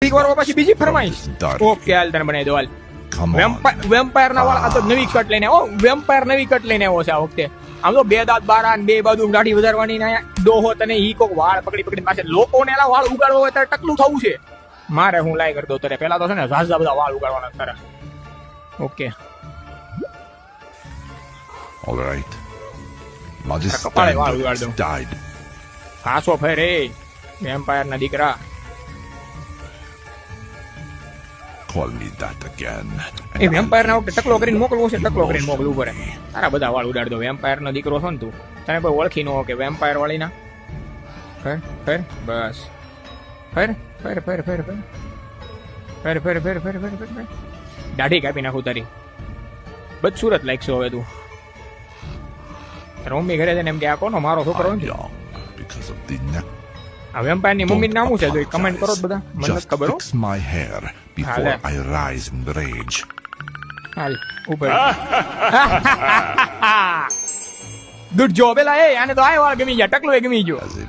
ઘડીક વાર પછી બીજી ફરમાઈશ. ઓકે હાલ તને બનાવી દો હાલ. વેમ્પાયર ના વાળ આ તો નવી કટ લઈને ઓ વેમ્પાયર નવી કટ લઈને આવ્યો છે આ વખતે. આમ તો 2 દાંત બારા ને 2 બાજુ દાઢી વધારવાની ના ડોહો તને ઈ કોક વાળ પકડી પાસે લોકોને એલા વાળ ઉગાડવા હોય ત્યારે ટકલું થવું છે. મારે હું લાઈ કરી દઉં તારે પેલા તો છે ને ઝાઝા બધા વાળ ઉગાડવાના તારે. Okay All right. કપાળે વાળ ઉગાડ દઉં. Died. હાસો ફેરે વેમ્પાયર ના દીકરા. Call me that again. A vampire ના વખતે ટકલો કરીને મોકલવો છે. ટકલો કરીને મોકલવું પડે. તારા બધા વાળ ઉડાડ દો. વેમ્પાયર નો દીકરો છો ને તું. તને કોઈ ઓળખી ન હો કે વેમ્પાયર વાળી ના. ફેર ફેર બસ ફેર ફેર ફેર ફેર ફેર ફેર ફેર ફેર ફેર ફેર ફેર દાઢી કાપી નાખું તારી. બદસુરત લાગશે હવે તું. તારા મમ્મી ઘરે જઈને એમ કે આ કોનો મારો છોકરો I'm નથી. young because of the neck. આ વેમ્પાયર ની મમ્મી નામ શું છે જો કમેન્ટ કરો બધા. મને Just નથી ખબર હો. fix my hair before Hale. I rise in rage. હાલ ઉપર ગુડ જોબ એલા. એ આને તો આ વાળ ગમી ગયા. ટકલો એ ગમી ગયો. As a